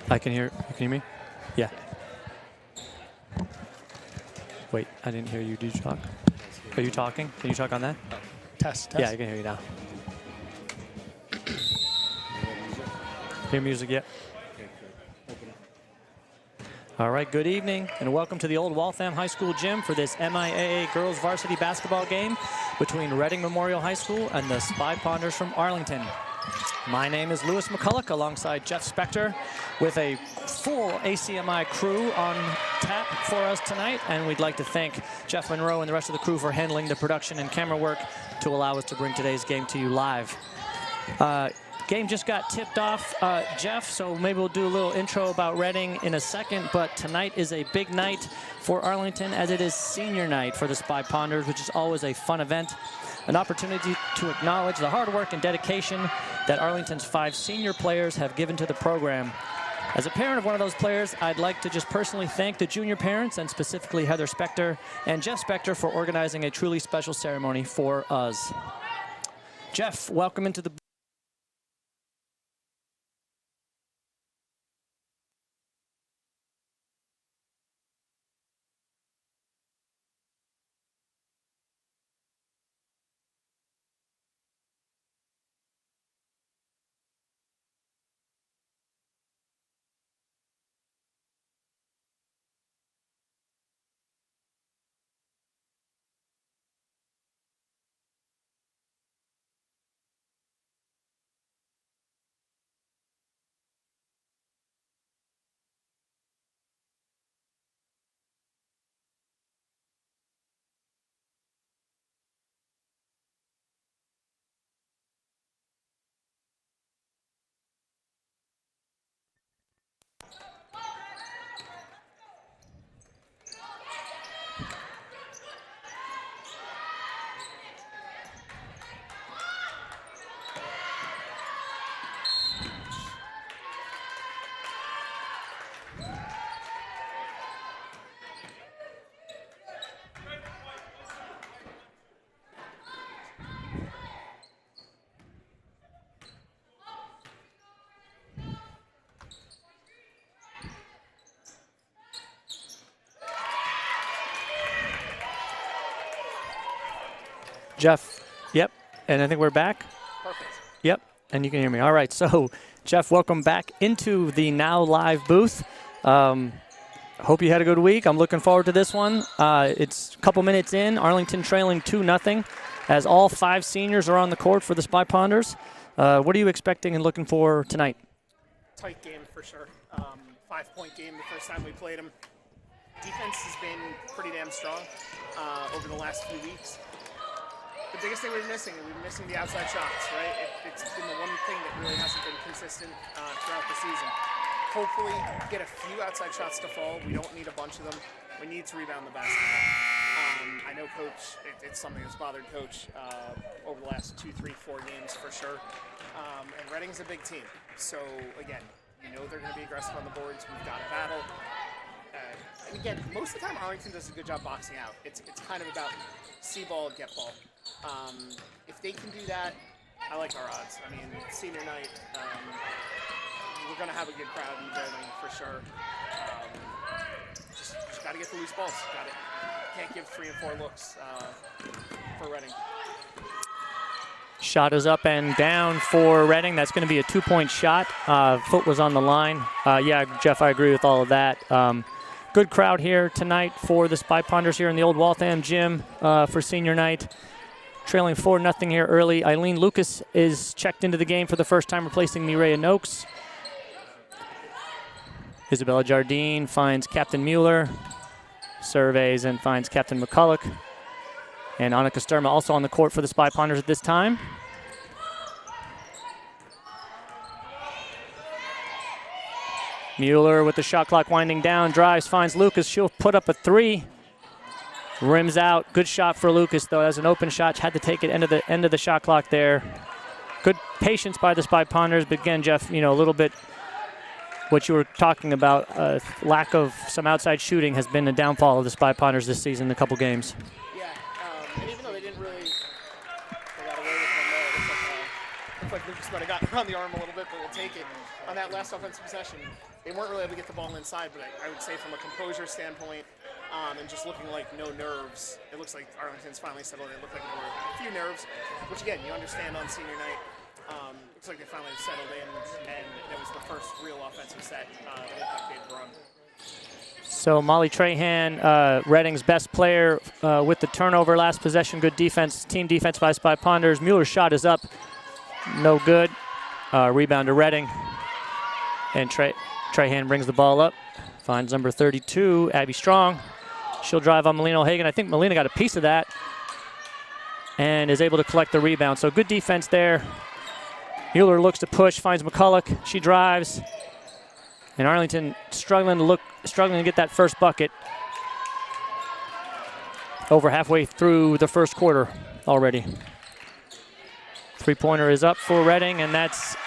I can hear. You can hear me? Yeah. Wait, I didn't hear you. Did you talk? Are you talking? Can you talk on that? Test. Yeah, I can hear you now. Hear music yet? All right, good evening, and welcome to the old Waltham High School gym for this MIAA girls varsity basketball game between Reading Memorial High School and the Spy Ponders from Arlington. My name is Lewis McCulloch alongside Jeff Spector with a full ACMi crew on tap for us tonight, and we'd like to thank Jeff Monroe and the rest of the crew for handling the production and camera work to allow us to bring today's game to you live. Game just got tipped off, Jeff, so maybe we'll do a little intro about Reading in a second, but tonight is a big night for Arlington as it is senior night for the Spy Ponders, which is always a fun event, an opportunity to acknowledge the hard work and dedication that Arlington's 5 senior players have given to the program. As a parent of one of those players, I'd like to just personally thank the junior parents, and specifically Heather Spector and Jeff Spector, for organizing a truly special ceremony for us. Jeff, welcome into the Jeff, yep, and I think we're back. Perfect. Yep, and you can hear me. All right, so Jeff, welcome back into the now live booth. Hope you had a good week. I'm looking forward to this one. It's a couple minutes in, Arlington trailing 2-0, as all 5 seniors are on the court for the Spy Ponders. What are you expecting and looking for tonight? Tight game for sure. 5-point game the first time we played them. Defense has been pretty damn strong over the last few weeks. The biggest thing we've been missing the outside shots, right? It's been the one thing that really hasn't been consistent throughout the season. Hopefully get a few outside shots to fall. We don't need a bunch of them. We need to rebound the basketball. I know Coach, it's something that's bothered Coach over the last 2, 3, 4 games for sure. And Reading's a big team. So again, you know they're going to be aggressive on the boards. We've got to battle. And again, most of the time Arlington does a good job boxing out. It's kind of about see ball, get ball. If they can do that, I like our odds. I mean, senior night, we're going to have a good crowd in Wayland for sure. Just got to get the loose balls. Can't give 3 and 4 looks for Reading. Shot is up and down for Reading. That's going to be a 2-point shot. Foot was on the line. Yeah, Jeff, I agree with all of that. Good crowd here tonight for the Spy Ponders here in the old Waltham gym for senior night. Trailing 4-0 here early. Eileen Lucas is checked into the game for the first time, replacing Mireya Noakes. Isabella Jardine finds Captain Mueller, surveys and finds Captain McCulloch. And Annika Sturma also on the court for the Spy Ponders at this time. Mueller with the shot clock winding down, drives, finds Lucas. She'll put up a 3. Rims out. Good shot for Lucas, though. As an open shot, had to take it end of the shot clock there. Good patience by the Spy Ponders, but again, Jeff, you know, a little bit what you were talking about, lack of some outside shooting has been a downfall of the Spy Ponders this season in a couple games. Yeah, and even though they didn't really, they got away with one there. Looks like Lucas might have gotten around the arm a little bit, but we'll take it. On that last offensive possession, they weren't really able to get the ball inside, but I would say from a composure standpoint and just looking like no nerves, it looks like Arlington's finally settled in. It looked like there were a few nerves, which again, you understand on senior night. Looks like they finally settled in, and it was the first real offensive set that looked like they'd run. So Molly Trahan, Reading's best player with the turnover last possession. Good defense, team defense by Spy Ponders. Mueller's shot is up, no good. Rebound to Reading, and Trahan brings the ball up. Finds number 32, Abby Strong. She'll drive on Melina O'Hagan. I think Melina got a piece of that and is able to collect the rebound. So good defense there. Mueller looks to push, finds McCulloch. She drives. And Arlington struggling to get that first bucket. Over halfway through the first quarter already. Three-pointer is up for Reading, and that's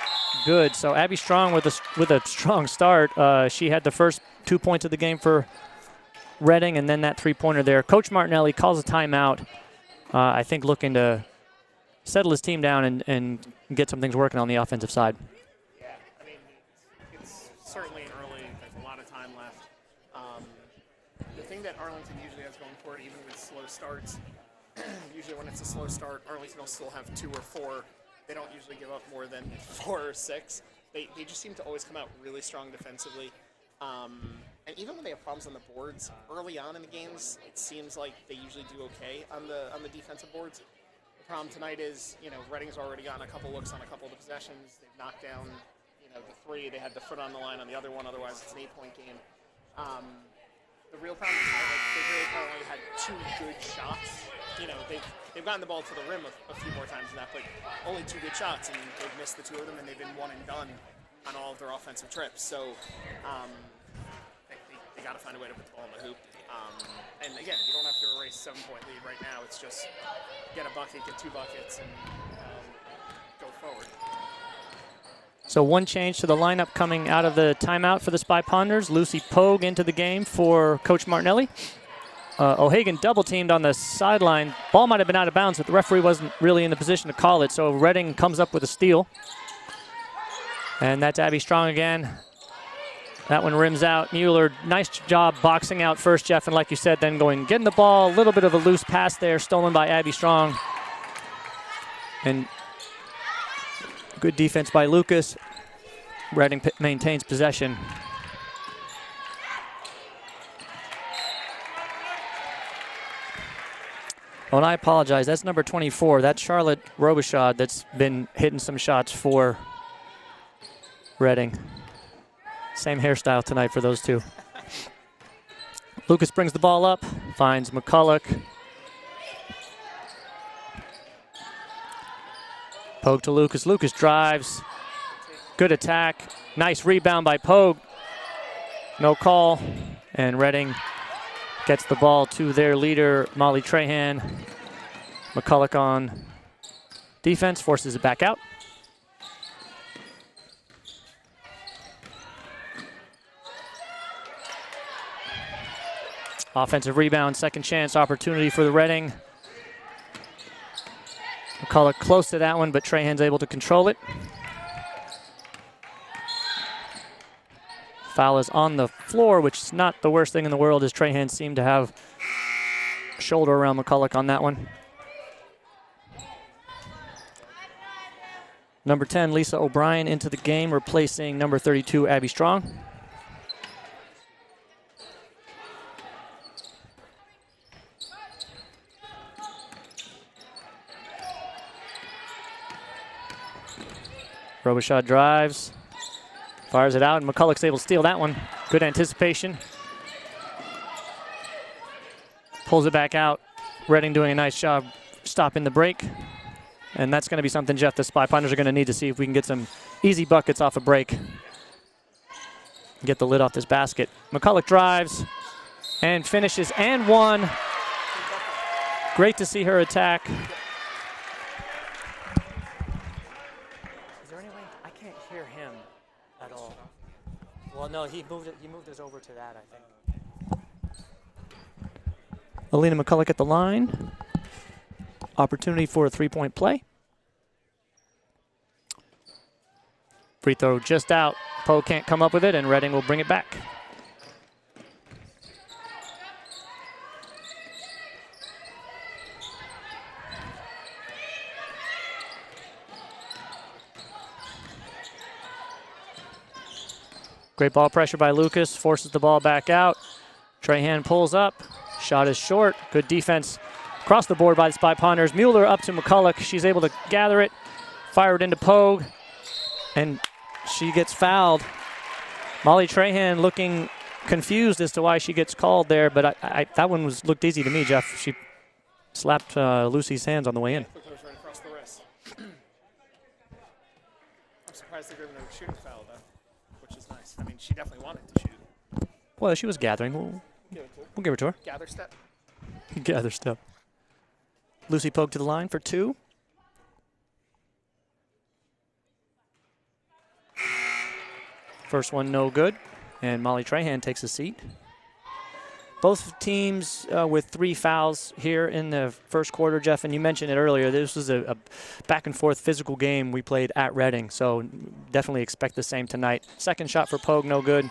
good. So Abby Strong with a strong start. She had the first 2 points of the game for Reading, and then that three-pointer there. Coach Martinelli calls a timeout. I think looking to settle his team down and get some things working on the offensive side. Yeah, I mean, it's certainly early. There's a lot of time left. The thing that Arlington usually has going for it, even with slow starts, usually when it's a slow start, Arlington will still have 2 or 4. They don't usually give up more than 4 or 6. They just seem to always come out really strong defensively. And even when they have problems on the boards, early on in the games, it seems like they usually do okay on the defensive boards. The problem tonight is, Reading's already gotten a couple looks on a couple of the possessions. They've knocked down, the 3. They had the foot on the line on the other one. Otherwise, it's an 8-point game. The real problem is they've really probably had 2 good shots. They've gotten the ball to the rim a few more times than that, but only 2 good shots, and they've missed the 2 of them, and they've been one and done on all of their offensive trips. So they got to find a way to put the ball in the hoop. And again, you don't have to erase 7-point lead right now. It's just get a bucket, get 2 buckets, and go forward. So one change to the lineup coming out of the timeout for the Spy Ponders. Lucy Pogue into the game for Coach Martinelli. O'Hagan double-teamed on the sideline. Ball might have been out of bounds, but the referee wasn't really in the position to call it, so Reading comes up with a steal. And that's Abby Strong again. That one rims out. Mueller, nice job boxing out first, Jeff, and like you said, then getting the ball. A little bit of a loose pass there, stolen by Abby Strong. And good defense by Lucas. Reading maintains possession. Oh, and I apologize. That's number 24. That's Charlotte Robichaud that's been hitting some shots for Reading. Same hairstyle tonight for those 2. Lucas brings the ball up, finds McCulloch. Pogue to Lucas. Lucas drives. Good attack. Nice rebound by Pogue. No call. And Reading gets the ball to their leader, Molly Trahan. McCulloch on defense, forces it back out. Offensive rebound, second chance opportunity for the Reading. McCulloch close to that one, but Trahan's able to control it. Foul is on the floor, which is not the worst thing in the world, as Trahan seemed to have a shoulder around McCulloch on that one. Number 10, Lisa O'Brien into the game, replacing number 32, Abby Strong. Robichaud drives, fires it out, and McCulloch's able to steal that one. Good anticipation. Pulls it back out. Reading doing a nice job stopping the break. And that's going to be something, Jeff, the Spy Ponders are going to need to see if we can get some easy buckets off a break. Get the lid off this basket. McCulloch drives and finishes and one. Great to see her attack. Well, no, he moved us over to that, I think. Alina McCulloch at the line. Opportunity for a 3-point play. Free throw just out. Poe can't come up with it, and Reading will bring it back. Great ball pressure by Lucas, forces the ball back out. Trahan pulls up, shot is short. Good defense across the board by the Spy Ponders. Mueller up to McCulloch. She's able to gather it, fire it into Pogue, and she gets fouled. Molly Trahan looking confused as to why she gets called there, but that one looked easy to me, Jeff. She slapped Lucy's hands on the way in. Right across the wrist. I'm surprised they gave her a shooting foul, though, which is nice. I mean, she definitely wanted to shoot. Well, she was gathering. We'll give it to her. Gather step. Gather step. Lucy Pogue to the line for 2. First one no good, and Molly Trahan takes a seat. Both teams with 3 fouls here in the first quarter, Jeff, and you mentioned it earlier. This was a back-and-forth physical game we played at Reading, so definitely expect the same tonight. Second shot for Pogue, no good.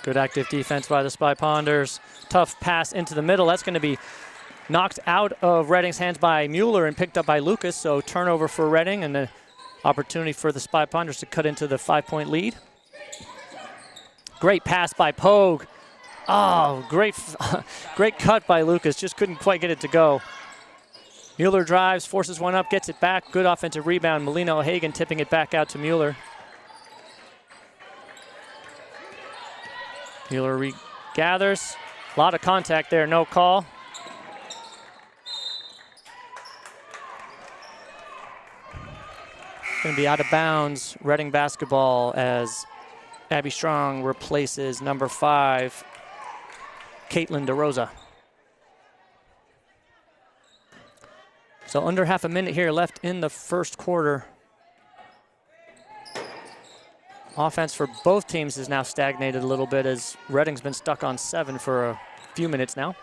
Good active defense by the Spy Ponders. Tough pass into the middle. That's going to be knocked out of Reading's hands by Mueller and picked up by Lucas. So turnover for Reading and the opportunity for the Spy Ponders to cut into the 5-point lead. Great pass by Pogue. Oh, great cut by Lucas. Just couldn't quite get it to go. Mueller drives, forces one up, gets it back. Good offensive rebound. Melina O'Hagan tipping it back out to Mueller. Mueller regathers. A lot of contact there, no call. Going to be out of bounds. Reading basketball as Abby Strong replaces number 5, Caitlin DeRosa. So under half a minute here left in the first quarter. Offense for both teams is now stagnated a little bit as Reading's been stuck on 7 for a few minutes now.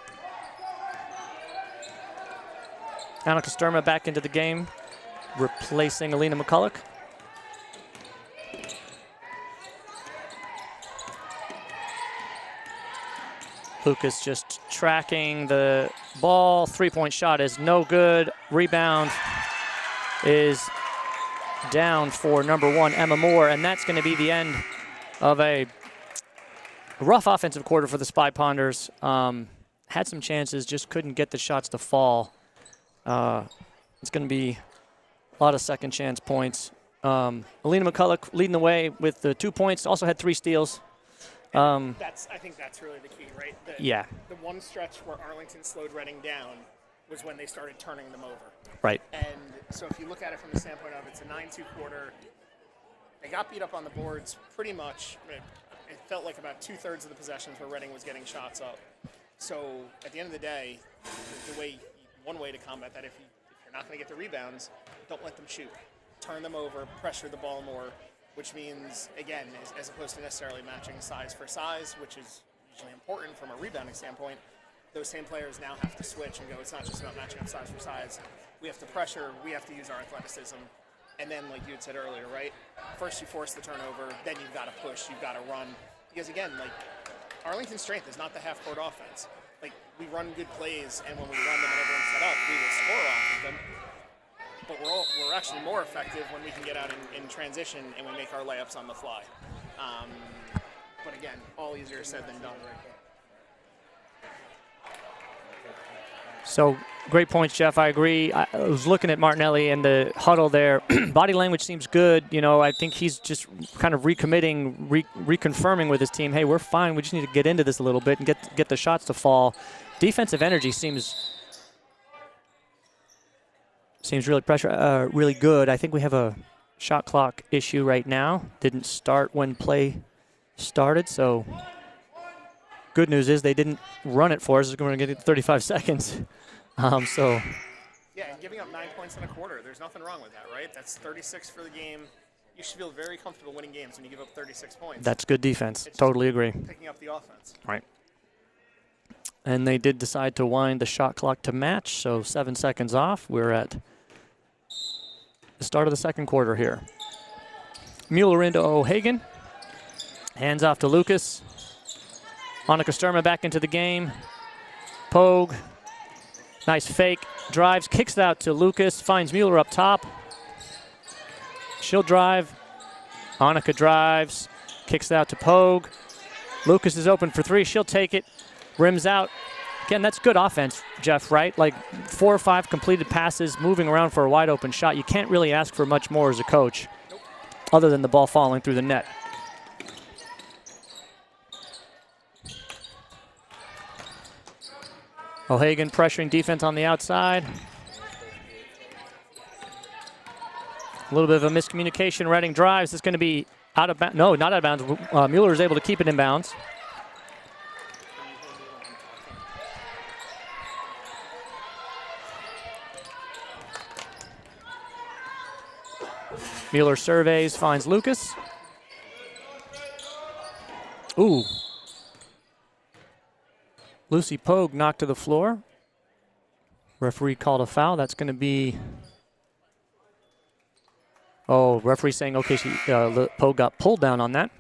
Annika Sturma back into the game, replacing Alina McCulloch. Lucas just tracking the ball. 3-point shot is no good. Rebound is down for number 1, Emma Moore, and that's going to be the end of a rough offensive quarter for the Spy Ponders. Had some chances, just couldn't get the shots to fall. It's going to be a lot of second chance points. Alina McCulloch leading the way with the 2 points, also had 3 steals. I think that's really the key, right? Yeah. The one stretch where Arlington slowed Reading down was when they started turning them over. Right. And so if you look at it from the standpoint of it's a 9-2 quarter, they got beat up on the boards pretty much. It felt like about 2/3 of the possessions where Reading was getting shots up. So at the end of the day, one way to combat that, if you're not going to get the rebounds, don't let them shoot. Turn them over, pressure the ball more, which means, again, as opposed to necessarily matching size for size, which is usually important from a rebounding standpoint, those same players now have to switch and go, it's not just about matching up size for size. We have to pressure, we have to use our athleticism. And then, like you had said earlier, right? First you force the turnover, then you've got to push, you've got to run. Because again, like, Arlington's strength is not the half-court offense. Like, we run good plays, and when we run them and everyone's set up, we will score off of them. But we're actually more effective when we can get out in transition and we make our layups on the fly. But again, all easier said than done right there. So great points, Jeff. I agree. I was looking at Martinelli and the huddle there. Body language seems good. You know, I think he's just kind of recommitting, reconfirming with his team, hey, we're fine. We just need to get into this a little bit and get the shots to fall. Defensive energy seems really good. I think we have a shot clock issue right now. Didn't start when play started, so good news is they didn't run it for us. We're going to get 35 seconds. Yeah, Yeah, and giving up 9 points in a quarter, there's nothing wrong with that, right? That's 36 for the game. You should feel very comfortable winning games when you give up 36 points. That's good defense. It's Totally agree. picking up the offense. Right. And they did decide to wind the shot clock to match, so 7 seconds off. We're at the start of the second quarter here. Mueller into O'Hagan. Hands off to Lucas. Annika Sturma back into the game. Pogue. Nice fake. Drives, kicks it out to Lucas. Finds Mueller up top. She'll drive. Annika drives. Kicks it out to Pogue. Lucas is open for three. She'll take it. Rims out. Again, that's good offense, Jeff, right? Like 4 or 5 completed passes, moving around for a wide open shot. You can't really ask for much more as a coach, other than the ball falling through the net. O'Hagan pressuring defense on the outside. A little bit of a miscommunication. Reading drives. It's going to be out of bounds. No, not out of bounds. Mueller is able to keep it in bounds. Mueller surveys, finds Lucas. Ooh. Lucy Pogue knocked to the floor. Referee called a foul. That's going to be... Oh, referee saying, okay, Pogue got pulled down on that.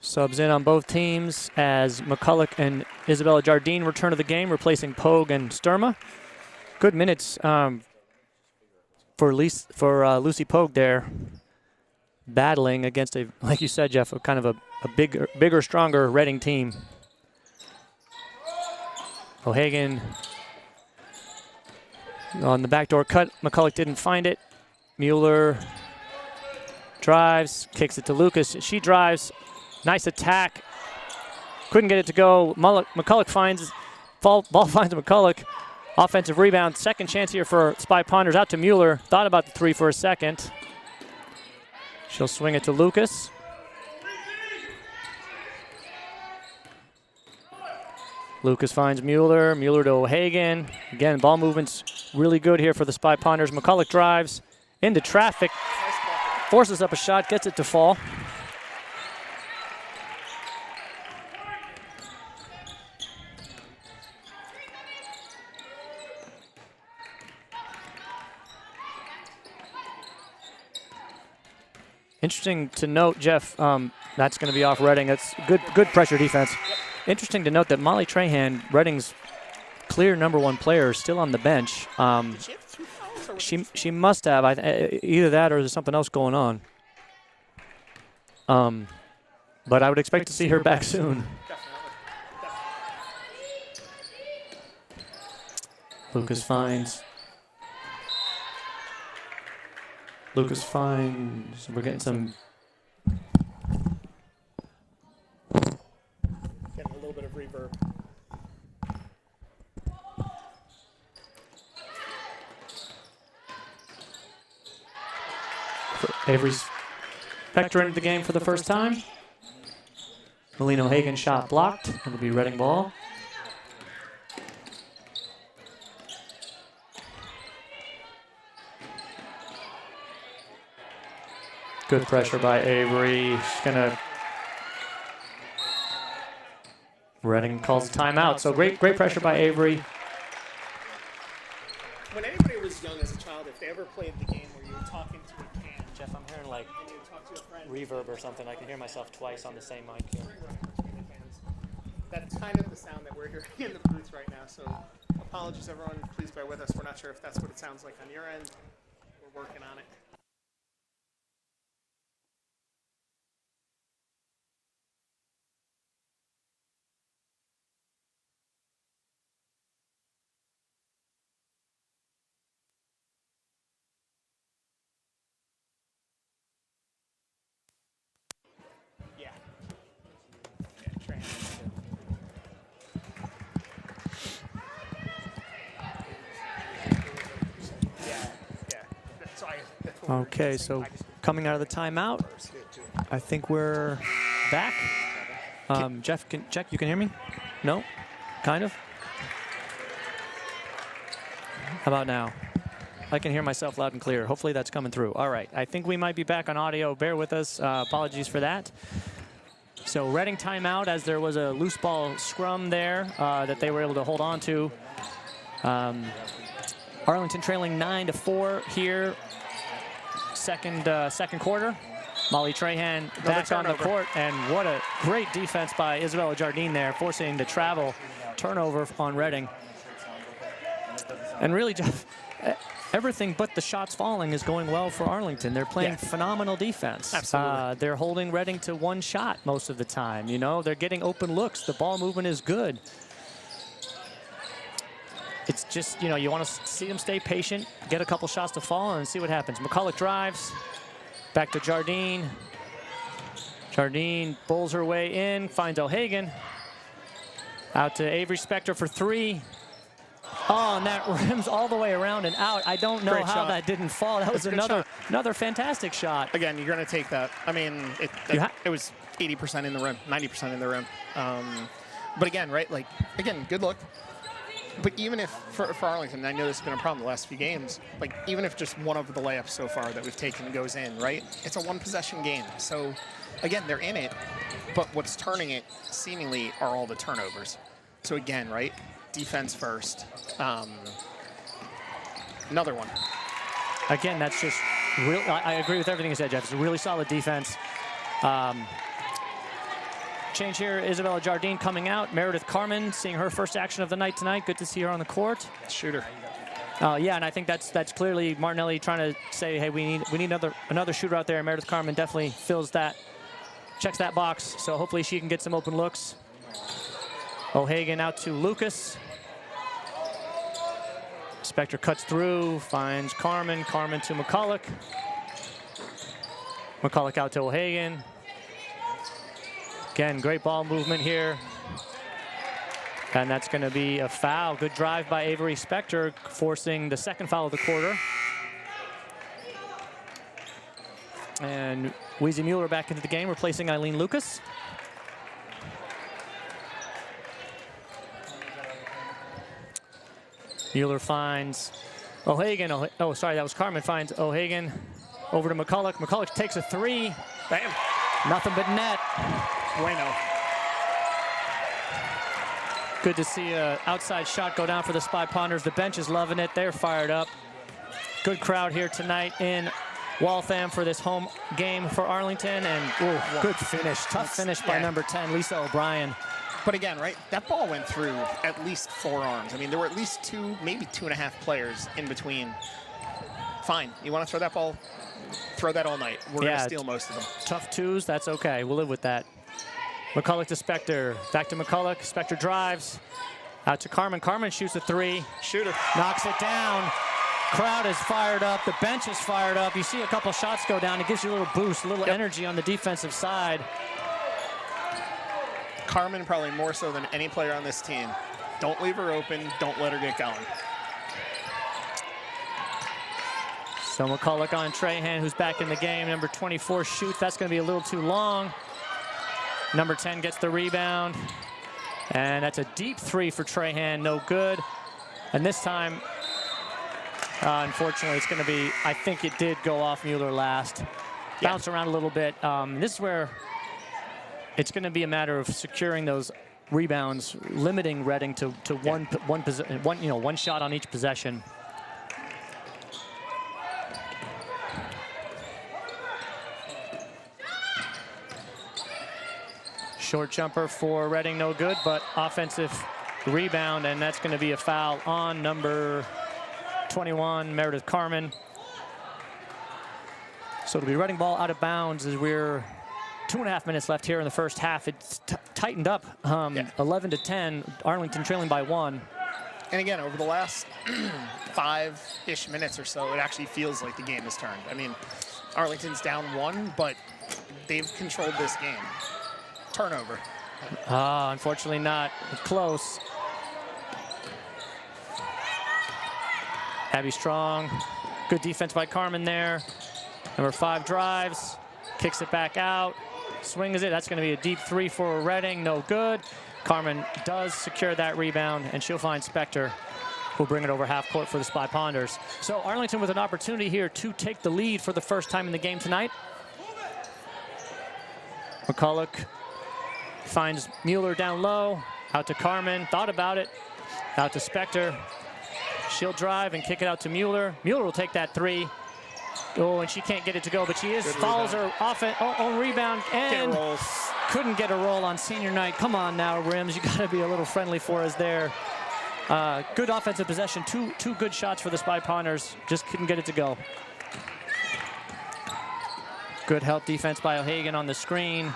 Subs in on both teams as McCulloch and Isabella Jardine return to the game, replacing Pogue and Sturma. Good minutes for Lucy Pogue there, battling against a, like you said, Jeff, a kind of a bigger, stronger Reading team. O'Hagan on the backdoor cut. McCulloch didn't find it. Mueller drives, kicks it to Lucas. She drives. Nice attack. Couldn't get it to go. McCulloch finds, ball finds McCulloch. Offensive rebound. Second chance here for Spy Ponders. Out to Mueller. Thought about the three for a second. She'll swing it to Lucas. Lucas finds Mueller. Mueller to O'Hagan. Again, ball movement's really good here for the Spy Ponders. McCulloch drives into traffic. Forces up a shot. Gets it to fall. Interesting to note, Jeff, that's going to be off Reading. That's good pressure defense. Interesting to note that Molly Trahan, Reading's clear -- player, is still on the bench. She must have. Either that or there's something else going on. But I would expect to see her back soon. Lucas finds. We're getting some. Getting a little bit of reverb. Avery's Spector into the game for the first time. Melina O'Hagan shot blocked. It'll be Reading ball. Good pressure by Avery. She's gonna. Reading calls a timeout. So great pressure by Avery. When anybody was young as a child, if they ever played the game where you were talking to a can, Jeff, I'm hearing like and you would talk to a friend, reverb or something. I can hear myself twice on the same mic here. That's kind of the sound that we're hearing in the booth right now. So apologies, everyone. Please bear with us. We're not sure if that's what it sounds like on your end. We're working on it. Okay, so coming out of the timeout, I think we're back. Jeff, you can hear me? No? Kind of? How about now? I can hear myself loud and clear. Hopefully that's coming through. All right, I think we might be back on audio. Bear with us. Apologies for that. So Reading timeout as there was a loose ball scrum there that they were able to hold on to. Arlington trailing 9-4 here. Second quarter. Molly Trahan back on the court, and what a great defense by Isabella Jardine there, forcing the travel turnover on Reading. And really, Jeff, everything but the shots falling is going well for Arlington. They're playing phenomenal defense. Absolutely. They're holding Reading to one shot most of the time. You know, they're getting open looks. The ball movement is good. It's just, you know, you want to see them stay patient, get a couple shots to fall, and see what happens. McCulloch drives. Back to Jardine. Jardine bowls her way in, finds O'Hagan. Out to Avery Spector for three. Oh, and that rims all the way around and out. I don't know how that didn't fall. That was another fantastic shot. Again, you're going to take that. I mean, it was 80% in the rim, 90% in the rim. But again, right, like, again, good look. But even if, for Arlington, and I know this has been a problem the last few games, like, even if just one of the layups so far that we've taken goes in, right, it's a one-possession game. So, again, they're in it, but what's turning it, seemingly, are all the turnovers. So, again, right, defense first. Another one. Again, that's just real. I agree with everything you said, Jeff. It's a really solid defense. Change here, Isabella Jardine coming out. Meredith Carmen seeing her first action of the night tonight. Good to see her on the court. Shooter. Yeah, and I think that's clearly Martinelli trying to say, hey, we need another shooter out there. And Meredith Carmen definitely fills that, checks that box. So hopefully she can get some open looks. O'Hagan out to Lucas. Spector cuts through, finds Carmen. Carmen to McCulloch. McCulloch out to O'Hagan. Again, great ball movement here. And that's going to be a foul. Good drive by Avery Spector, forcing the second foul of the quarter. And Weezy Mueller back into the game, replacing Eileen Lucas. Mueller finds O'Hagan. Oh, sorry, that was Carmen. Finds O'Hagan over to McCulloch. McCulloch takes a three. Bam. Nothing but net. Bueno. Good to see an outside shot go down for the Spy Ponders. The bench is loving it. They're fired up. Good crowd here tonight in Waltham for this home game for Arlington. And good finish. Tough finish by number 10, Lisa O'Brien. But again, right, that ball went through at least 4 arms. I mean, there were at least 2, maybe 2.5 players in between. Fine. You want to throw that ball? Throw that all night. We're going to steal most of them. Tough twos. That's okay. We'll live with that. McCulloch to Spector. Back to McCulloch. Spector drives. Out to Carmen. Carmen shoots a three. Shooter. Knocks it down. Crowd is fired up. The bench is fired up. You see a couple shots go down. It gives you a little boost, a little energy on the defensive side. Carmen probably more so than any player on this team. Don't leave her open. Don't let her get going. So McCulloch on Trahan, who's back in the game. Number 24 shoots. That's going to be a little too long. Number 10 gets the rebound. And that's a deep three for Trahan. No good. And this time, unfortunately, it's going to be, I think it did go off Mueller last. Bounce around a little bit. This is where it's going to be a matter of securing those rebounds, limiting Reading to one shot on each possession. Short jumper for Reading, no good, but offensive rebound, and that's going to be a foul on number 21, Meredith Carmen. So it'll be Reading ball out of bounds as we're 2.5 minutes left here in the first half. It's tightened up, 11-10, Arlington trailing by 1. And again, over the last 5-ish minutes or so, it actually feels like the game has turned. I mean, Arlington's down 1, but they've controlled this game. Turnover. Unfortunately not close. Abby Strong, good defense by Carmen there. Number 5 drives, kicks it back out, swings it. That's going to be a deep three for Reading, no good. Carmen does secure that rebound, and she'll find Spector will bring it over half court for the Spy Ponders. So Arlington with an opportunity here to take the lead for the first time in the game tonight. McCulloch finds Mueller down low, out to Carmen, thought about it, out to Spector. She'll drive and kick it out to Mueller. Mueller will take that three. Oh, and she can't get it to go, but she follows her off on rebound and couldn't get a roll on senior night. Come on now, Rims, you got to be a little friendly for us there. Good offensive possession, two good shots for the Spy Ponders, just couldn't get it to go. Good help defense by O'Hagan on the screen.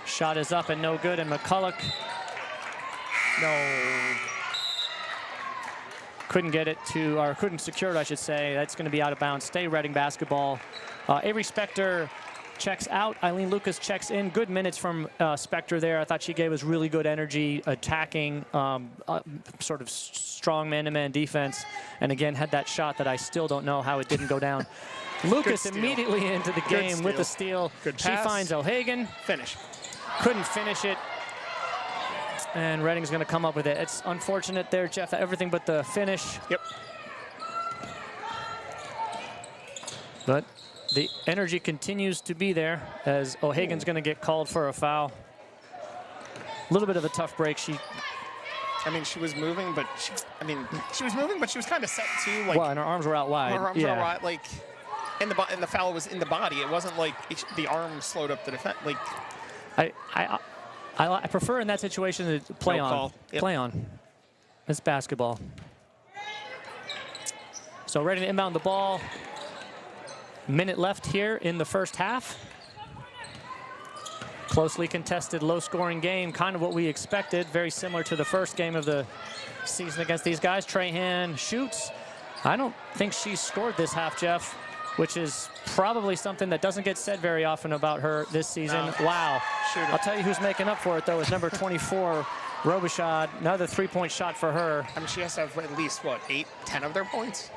Shot is up and no good, and McCulloch, no. Couldn't get it to, or couldn't secure it, I should say. That's going to be out of bounds. Stay Reading basketball. Avery Spector checks out. Eileen Lucas checks in. Good minutes from Spector there. I thought she gave us really good energy, attacking, sort of strong man-to-man defense. And again, had that shot that I still don't know how it didn't go down. Lucas immediately into the game with the steal. Good pass. She finds O'Hagan. Finish. Couldn't finish it. And Reading's going to come up with it. It's unfortunate there, Jeff, everything but the finish. Yep. But the energy continues to be there as O'Hagan's going to get called for a foul. A little bit of a tough break. She was moving, but she was moving, but she was kind of set too. Like, well, and her arms were out wide. Her arms were out wide, like, and the foul was in the body. It wasn't like the arm slowed up the defense. Like, I prefer in that situation to play on. Call. Yep. Play on. It's basketball. So ready to inbound the ball. Minute left here in the first half. Closely contested, low-scoring game, kind of what we expected. Very similar to the first game of the season against these guys. Trahan shoots. I don't think she scored this half, Jeff, which is probably something that doesn't get said very often about her this season. No. Wow. Shooter. I'll tell you who's making up for it, though, is number 24, Robichaud. Another three-point shot for her. I mean, she has to have at least, what, 8, 10 of their points?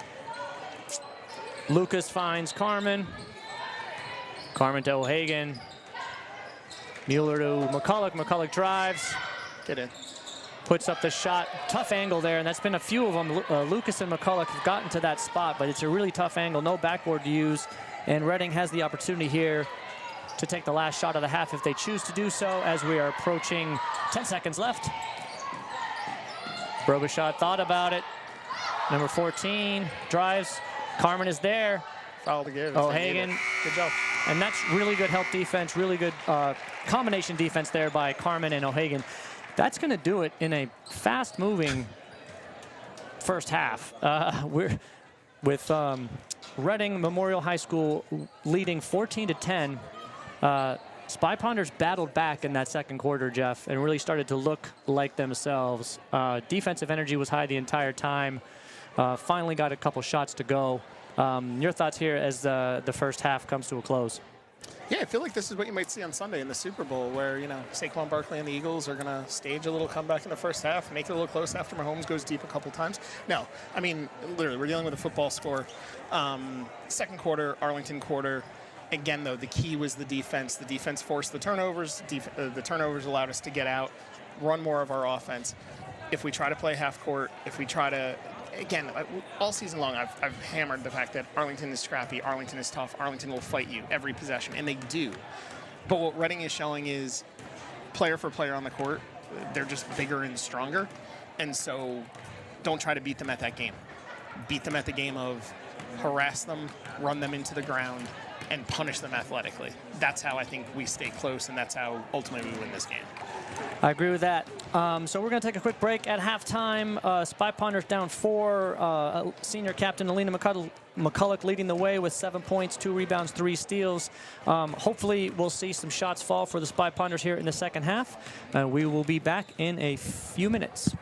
Lucas finds Carmen. Carmen to O'Hagan. Mueller to McCulloch. McCulloch drives. Get in. Puts up the shot. Tough angle there, and that's been a few of them. Lucas and McCulloch have gotten to that spot, but it's a really tough angle. No backboard to use, and Reading has the opportunity here to take the last shot of the half if they choose to do so, as we are approaching 10 seconds left. Robichaud thought about it. Number 14 drives. Carmen is there. Foul to give. O'Hagan. Good job. And that's really good help defense, really good combination defense there by Carmen and O'Hagan. That's going to do it in a fast-moving first half. We're with Reading Memorial High School leading 14-10. Spy Ponders battled back in that second quarter, Jeff, and really started to look like themselves. Defensive energy was high the entire time. Finally got a couple shots to go. Your thoughts here as the first half comes to a close? Yeah, I feel like this is what you might see on Sunday in the Super Bowl, where, you know, Saquon Barkley and the Eagles are going to stage a little comeback in the first half, make it a little close after Mahomes goes deep a couple times. No, I mean, literally, we're dealing with a football score. Second quarter, Arlington quarter. Again, though, the key was the defense. The defense forced the turnovers. The turnovers allowed us to get out, run more of our offense. If we try to play half court, if we try to, again, all season long, I've hammered the fact that Arlington is scrappy, Arlington is tough, Arlington will fight you every possession, and they do. But what Reading is showing is player for player on the court, they're just bigger and stronger. And so don't try to beat them at that game. Beat them at the game of harass them, run them into the ground, and punish them athletically. That's how I think we stay close, and that's how ultimately we win this game. I agree with that. So we're going to take a quick break at halftime. Spy Ponders down 4. Senior captain Alina McCulloch leading the way with 7 points, 2 rebounds, 3 steals. Hopefully we'll see some shots fall for the Spy Ponders here in the second half. We will be back in a few minutes.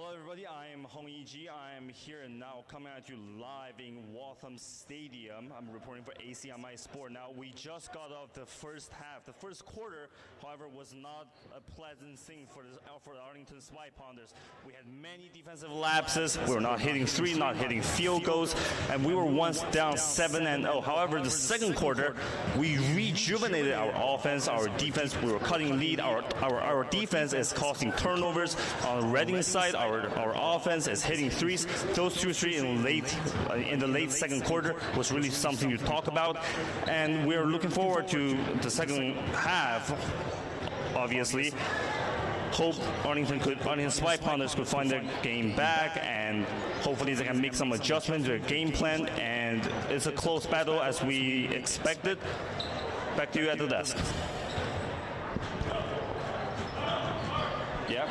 Hello everybody, I'm Hong Yiji. I'm here and now coming at you live in Watertown Stadium. I'm reporting for ACMi Sport. Now we just got off the first half. The first quarter, however, was not a pleasant thing for the Arlington Spy Ponders. We had many defensive lapses. We were not hitting three, not hitting field goals, and we were once down 7-0. However, the second quarter, we rejuvenated our offense, our defense. We were cutting lead. Our defense is causing turnovers on the Reading side. Our offense is hitting threes. Those 2-3 in the late second quarter was really something to talk about, and we're looking forward to the second half. Obviously, hope Arlington Spy Ponders could find their game back, and hopefully they can make some adjustments to their game plan. And it's a close battle as we expected. Back to you at the desk. Yeah.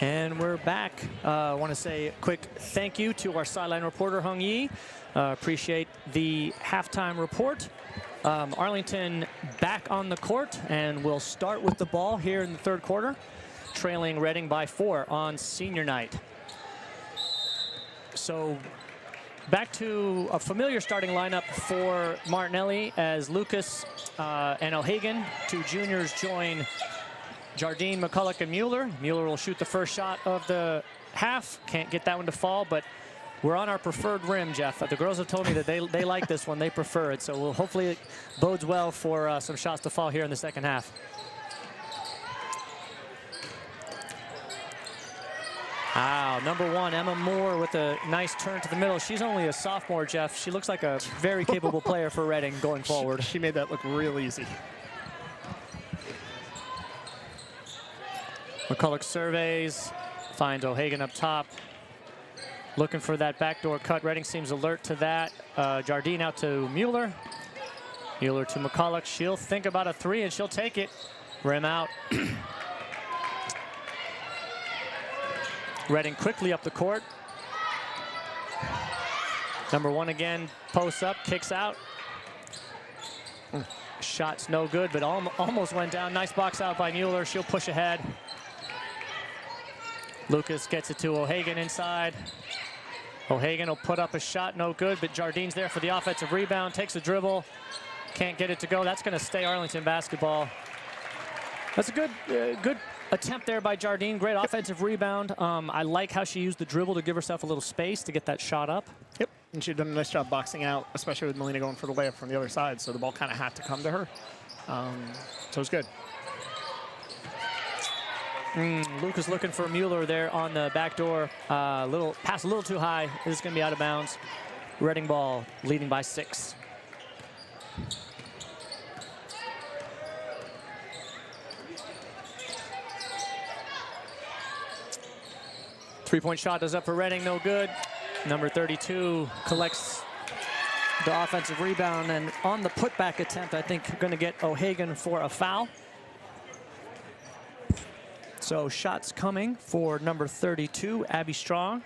And we're back. I want to say a quick thank you to our sideline reporter, Hung Yi. Appreciate the halftime report. Arlington back on the court, and we'll start with the ball here in the third quarter, trailing Reading by 4 on senior night. So back to a familiar starting lineup for Martinelli as Lucas and O'Hagan, two juniors, join Jardine, McCulloch, and Mueller. Mueller will shoot the first shot of the half. Can't get that one to fall, but we're on our preferred rim, Jeff. The girls have told me that they like this one. They prefer it. So hopefully it bodes well for some shots to fall here in the second half. Wow, number 1, Emma Moore with a nice turn to the middle. She's only a sophomore, Jeff. She looks like a very capable player for Reading going forward. She made that look real easy. McCulloch surveys, finds O'Hagan up top. Looking for that backdoor cut. Reading seems alert to that. Jardine out to Mueller. Mueller to McCulloch. She'll think about a 3 and she'll take it. Rim out. Reading quickly up the court. Number 1 again, posts up, kicks out. Shot's no good, but almost went down. Nice box out by Mueller. She'll push ahead. Lucas gets it to O'Hagan inside. O'Hagan will put up a shot, no good, but Jardine's there for the offensive rebound, takes a dribble, can't get it to go. That's going to stay Arlington basketball. That's a good attempt there by Jardine. Great offensive rebound. I like how she used the dribble to give herself a little space to get that shot up. Yep, and she'd done a nice job boxing out, especially with Melina going for the layup from the other side, so the ball kind of had to come to her. So it was good. Lucas looking for Mueller there on the back door. Pass a little too high. This is going to be out of bounds. Reading ball leading by 6. Three-point shot is up for Reading, no good. Number 32 collects the offensive rebound, and on the putback attempt, I think going to get O'Hagan for a foul. So shots coming for number 32, Abby Strong,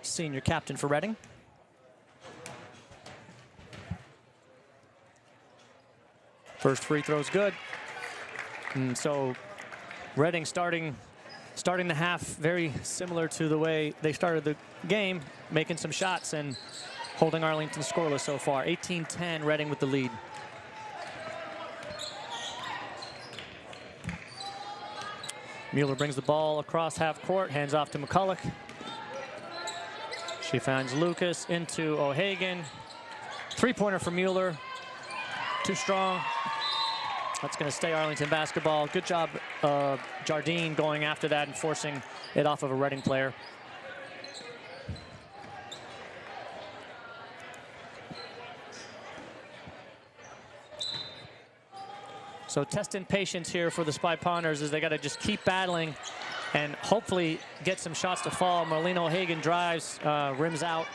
senior captain for Reading. First free throw's good. And so Reading starting the half very similar to the way they started the game, making some shots and holding Arlington scoreless so far. 18-10, Reading with the lead. Mueller brings the ball across half court, hands off to McCulloch. She finds Lucas into O'Hagan. Three-pointer for Mueller. Too strong. That's going to stay Arlington basketball. Good job, Jardine going after that and forcing it off of a Reading player. So testing patience here for the Spy Ponders as they got to just keep battling and hopefully get some shots to fall. Melina O'Hagan drives, rims out.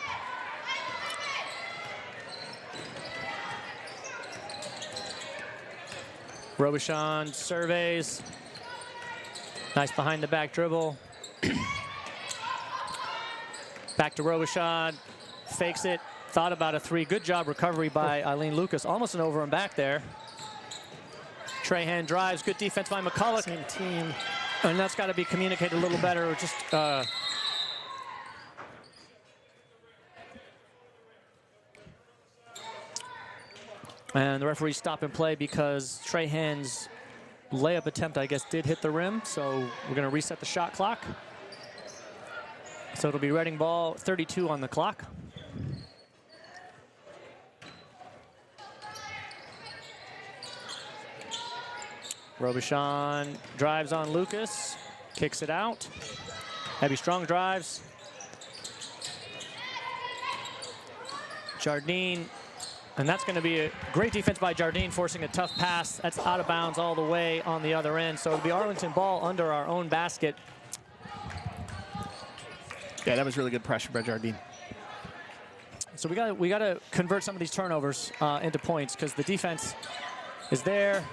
Robichon surveys. Nice behind the back dribble. Back to Robichon, fakes it, thought about a 3. Good job recovery by Eileen Lucas. Almost an over and back there. Trahan drives, good defense by McCulloch. Same team. And that's got to be communicated a little better. Just and the referee stopped and play because Trahan's layup attempt, I guess, did hit the rim. So we're going to reset the shot clock. So it'll be Reading ball, 32 on the clock. Robichon drives on Lucas, kicks it out. Abby Strong drives. Jardine, and that's going to be a great defense by Jardine, forcing a tough pass. That's out of bounds all the way on the other end. So it'll be Arlington ball under our own basket. Yeah, that was really good pressure by Jardine. So we got to convert some of these turnovers into points because the defense is there.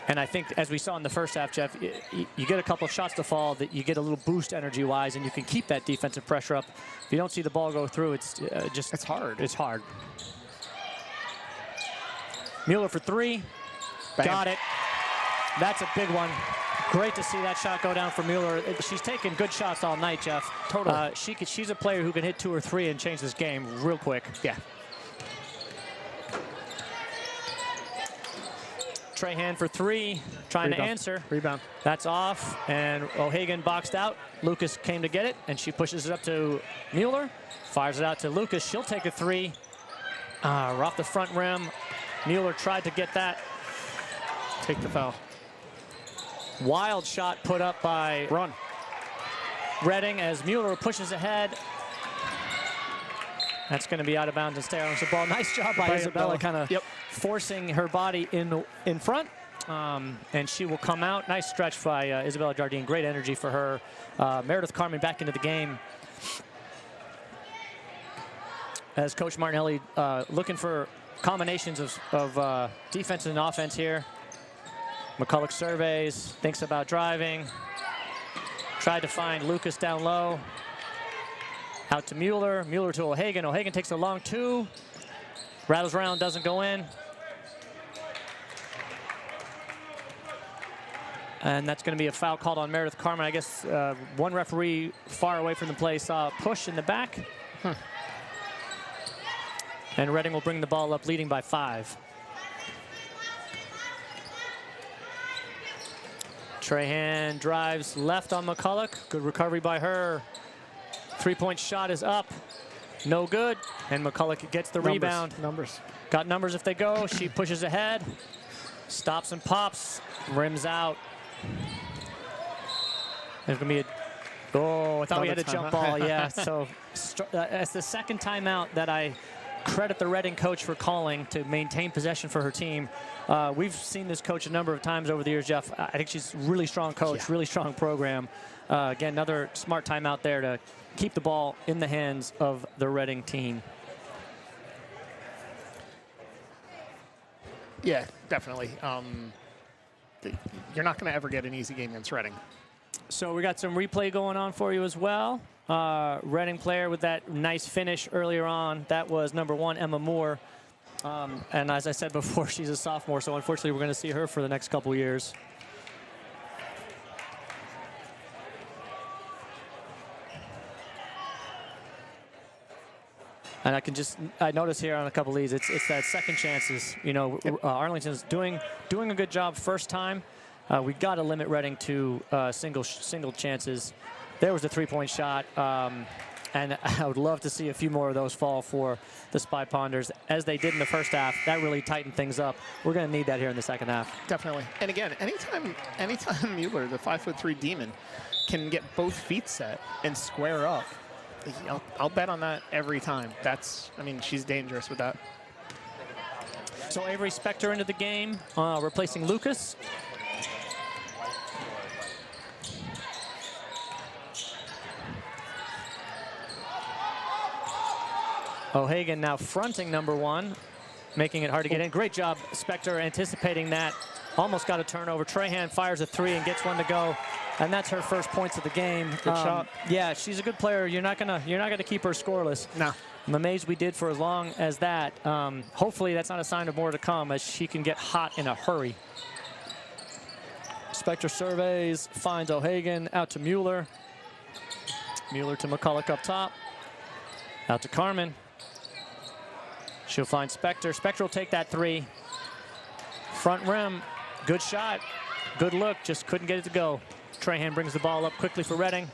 And I think, as we saw in the first half, Jeff, you get a couple of shots to fall that you get a little boost energy-wise, and you can keep that defensive pressure up. If you don't see the ball go through, it's hard. It's hard. Mueller for 3. Bam. Got it. That's a big one. Great to see that shot go down for Mueller. She's taken good shots all night, Jeff. Totally. She's a player who can hit 2 or 3 and change this game real quick. Yeah. Trahan for 3, trying Rebound. to answer. Rebound. That's off, and O'Hagan boxed out. Lucas came to get it, and she pushes it up to Mueller. Fires it out to Lucas. She'll take a 3. Off the front rim. Mueller tried to get that. Take the foul. Wild shot put up by Reading as Mueller pushes ahead. That's going to be out of bounds and stay on the ball. Nice job by Isabella, kind of forcing her body in front. And she will come out. Nice stretch by Isabella Jardine. Great energy for her. Meredith Carmen back into the game. As Coach Martinelli looking for combinations of defense and offense here. McCulloch surveys, thinks about driving. Tried to find Lucas down low. Out to Mueller. Mueller to O'Hagan. O'Hagan takes a long 2. Rattles around, doesn't go in. And that's going to be a foul called on Meredith Carmen. I guess one referee far away from the play saw a push in the back. And Reading will bring the ball up, leading by 5. Trahan drives left on McCulloch. Good recovery by her. Three-point shot is up. No good. And McCulloch gets the rebound. Numbers. Got numbers if they go. She pushes ahead. Stops and pops. Rims out. There's going to be a... Oh, I thought we had a jump ball. Yeah, so it's the second timeout that I credit the Reading coach for calling to maintain possession for her team. We've seen this coach a number of times over the years, Jeff. I think she's a really strong coach, really strong program. Again, another smart timeout there to keep the ball in the hands of the Reading team. Yeah, definitely. You're not going to ever get an easy game against Reading. So we got some replay going on for you as well. Reading player with that nice finish earlier on. That was number 1, Emma Moore. And as I said before, she's a sophomore, so unfortunately we're going to see her for the next couple years. And I notice here on a couple of these, it's that second chances. You know, Arlington's doing a good job first time. We got to limit Reading to single chances. There was a three-point shot, and I would love to see a few more of those fall for the Spy Ponders, as they did in the first half. That really tightened things up. We're going to need that here in the second half. Definitely. And again, anytime Mueller, the 5'3" demon, can get both feet set and square up, I'll bet on that every time. She's dangerous with that. So Avery Spector into the game, replacing Lucas. O'Hagan now fronting number 1, making it hard to get in. Great job, Spector, anticipating that. Almost got a turnover. Trahan fires a 3 and gets one to go, and that's her first points of the game. Good shot. Yeah, she's a good player. You're not gonna keep her scoreless. No. I'm amazed we did for as long as that. Hopefully that's not a sign of more to come, as she can get hot in a hurry. Spector surveys, finds O'Hagan, out to Mueller. Mueller to McCulloch up top. Out to Carmen. She'll find Spector. Spector will take that 3. Front rim, good shot, good look, just couldn't get it to go. Trahan brings the ball up quickly for Reading.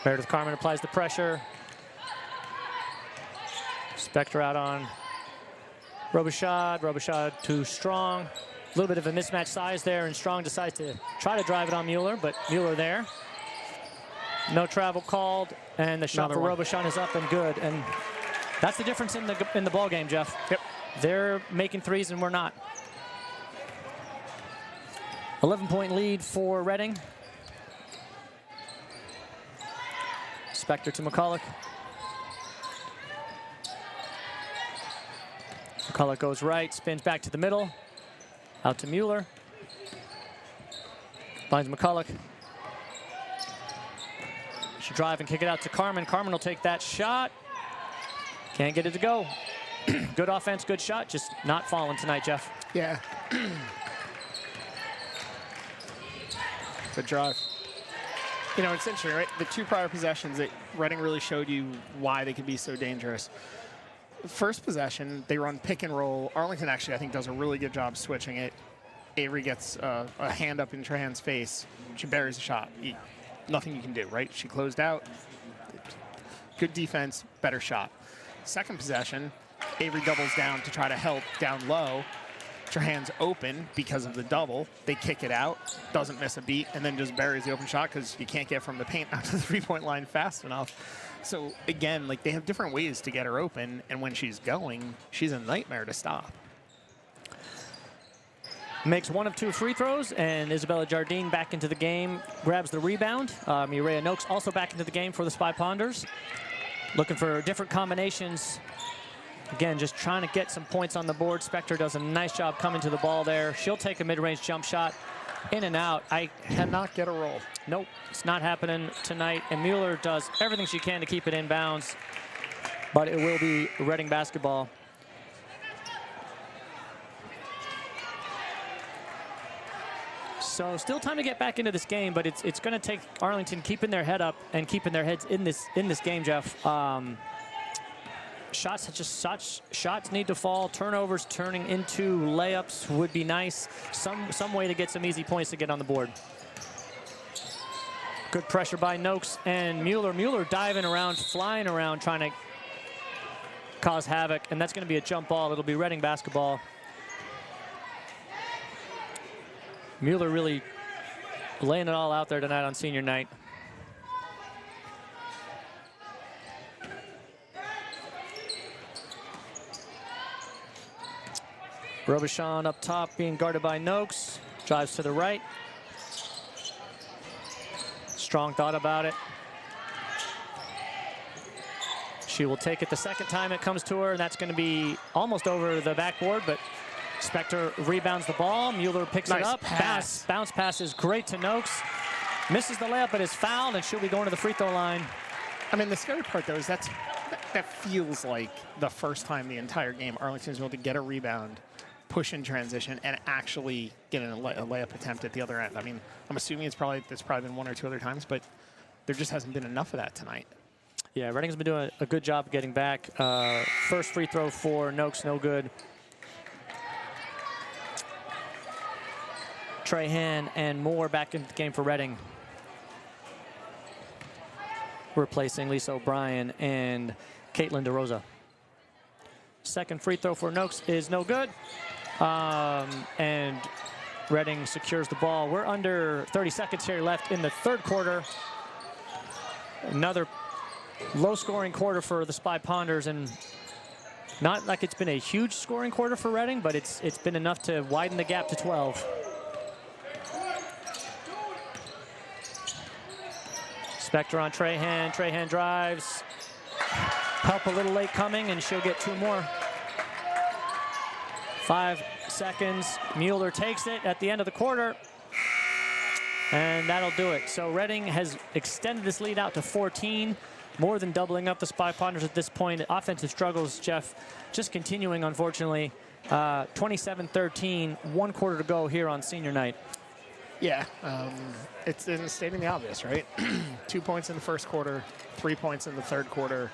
Meredith Carmen applies the pressure. Spector out on Robichaud. Robichaud too strong. A little bit of a mismatch size there, and Strong decides to try to drive it on Mueller, but Mueller there. No travel called, and the shot for Robichaud is up and good. And that's the difference in the ball game, Jeff. Yep. They're making threes and we're not. 11-point lead for Reading. Spector to McCulloch. McCulloch goes right, spins back to the middle. Out to Mueller. Finds McCulloch. She'll drive and kick it out to Carmen. Carmen will take that shot. Can't get it to go. Good offense, good shot, just not falling tonight, Jeff. Yeah. Good drive. You know, it's interesting, right? The 2 prior possessions that Reading really showed you why they could be so dangerous. First possession, they run pick and roll. Arlington actually, I think, does a really good job switching it. Avery gets a hand up in Trahan's face. She buries the shot. Nothing you can do, right? She closed out. Good defense, better shot. Second possession, Avery doubles down to try to help down low. Trahan's open because of the double. They kick it out, doesn't miss a beat, and then just buries the open shot because you can't get from the paint out to the three-point line fast enough. So again, like, they have different ways to get her open, and when she's going, she's a nightmare to stop. Makes 1 of 2 free throws, and Isabella Jardine back into the game, grabs the rebound. Mireya Noakes also back into the game for the Spy Ponders. Looking for different combinations. Again, just trying to get some points on the board. Spector does a nice job coming to the ball there. She'll take a mid-range jump shot. In and out. I cannot get a roll. Nope, it's not happening tonight. And Mueller does everything she can to keep it in bounds. But it will be Reading basketball. So still time to get back into this game, but it's going to take Arlington keeping their head up and keeping their heads in this game, Jeff. shots need to fall. Turnovers turning into layups would be nice. Some way to get some easy points to get on the board. Good pressure by Noakes and Mueller. Mueller diving around, flying around, trying to cause havoc, and that's going to be a jump ball. It'll be Reading basketball. Mueller really laying it all out there tonight on senior night. Robichon up top being guarded by Noakes. Drives to the right. Strong thought about it. She will take it the second time it comes to her, and that's going to be almost over the backboard, but Spector rebounds the ball. Mueller picks it up. Bounce pass is great to Noakes. Misses the layup, but is fouled, and she'll be going to the free throw line. I mean, the scary part, though, is that feels like the first time the entire game Arlington's able to get a rebound, push in transition, and actually get a layup attempt at the other end. I mean, I'm assuming there's probably been one or two other times, but there just hasn't been enough of that tonight. Yeah, Reading's been doing a good job getting back. First free throw for Noakes, no good. Trahan and Moore back into the game for Reading, replacing Lisa O'Brien and Caitlin DeRosa. Second free throw for Noakes is no good. And Reading secures the ball. We're under 30 seconds here left in the third quarter. Another low-scoring quarter for the Spy Ponders, and not like it's been a huge scoring quarter for Reading, but it's been enough to widen the gap to 12. Spector on Trahan. Trahan drives. Help a little late coming, and she'll get two more. 5 seconds. Mueller takes it at the end of the quarter, and that'll do it. So Reading has extended this lead out to 14, more than doubling up the Spy Ponders at this point. Offensive struggles, Jeff, just continuing, unfortunately. 27-13, 1 quarter to go here on senior night. Yeah, it's stating the obvious, right? 2 points in the first quarter, 3 points in the third quarter.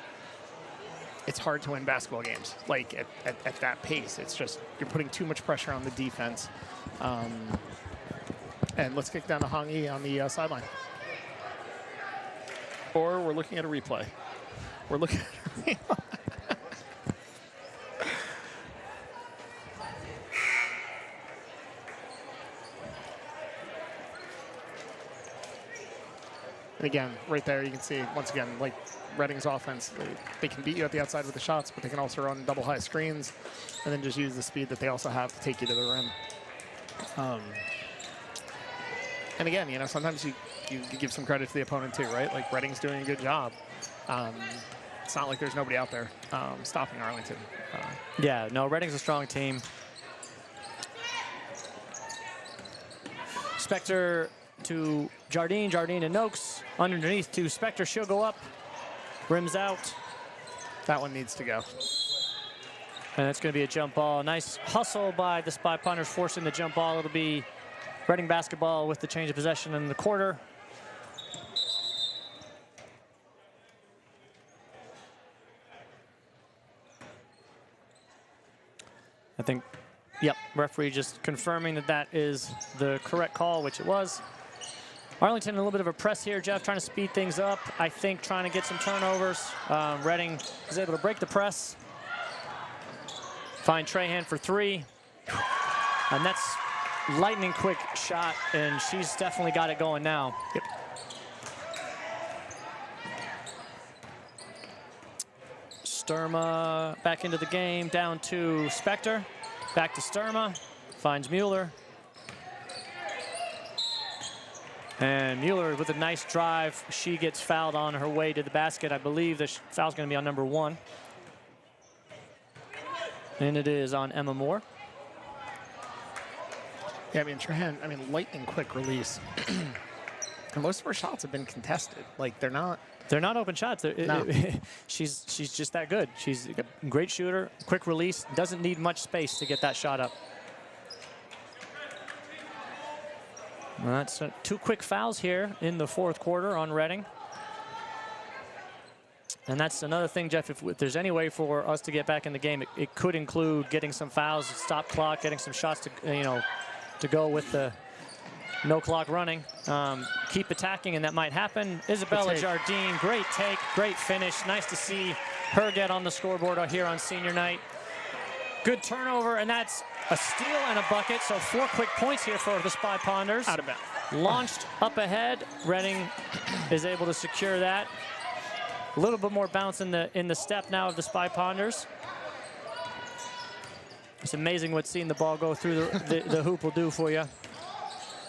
It's hard to win basketball games, like at that pace. It's just, you're putting too much pressure on the defense. And let's kick down to Hong-Yi on the sideline. Or we're looking at a replay. We're looking at a replay. And again, right there, you can see, once again, like Reading's offense, they can beat you at the outside with the shots, but they can also run double high screens and then just use the speed that they also have to take you to the rim. And again, you know, sometimes you give some credit to the opponent too, right? Like Reading's doing a good job. It's not like there's nobody out there stopping Arlington. Yeah, no, Reading's a strong team. Spector to Jardine. Jardine and Noakes underneath to Spector. She'll go up. Rims out. That one needs to go. And it's going to be a jump ball. Nice hustle by the Spy Ponders forcing the jump ball. It'll be Reading basketball with the change of possession in the quarter. I think, yep, referee just confirming that that is the correct call, which it was. Arlington, a little bit of a press here, Jeff, trying to speed things up. I think trying to get some turnovers. Reading is able to break the press. Find Trahan for 3. And that's lightning quick shot, and she's definitely got it going now. Yep. Sturma back into the game, down to Spector. Back to Sturma, finds Mueller. And Mueller with a nice drive. She gets fouled on her way to the basket. I believe the foul's going to be on number 1. And it is on Emma Moore. Yeah, I mean, Trahan, lightning quick release. And most of her shots have been contested. Like, they're not open shots. No. She's just that good. She's a great shooter, quick release, doesn't need much space to get that shot up. Well, that's 2 quick fouls here in the fourth quarter on Reading. And that's another thing, Jeff, if there's any way for us to get back in the game, it could include getting some fouls, stop clock, getting some shots to, to go with the no clock running. Keep attacking, and that might happen. Isabella Jardine, great take, great finish. Nice to see her get on the scoreboard here on senior night. Good turnover, and that's a steal and a bucket. So 4 quick points here for the Spy Ponders. Out of bounds. Launched up ahead. Reading is able to secure that. A little bit more bounce in the step now of the Spy Ponders. It's amazing what seeing the ball go through the hoop will do for you.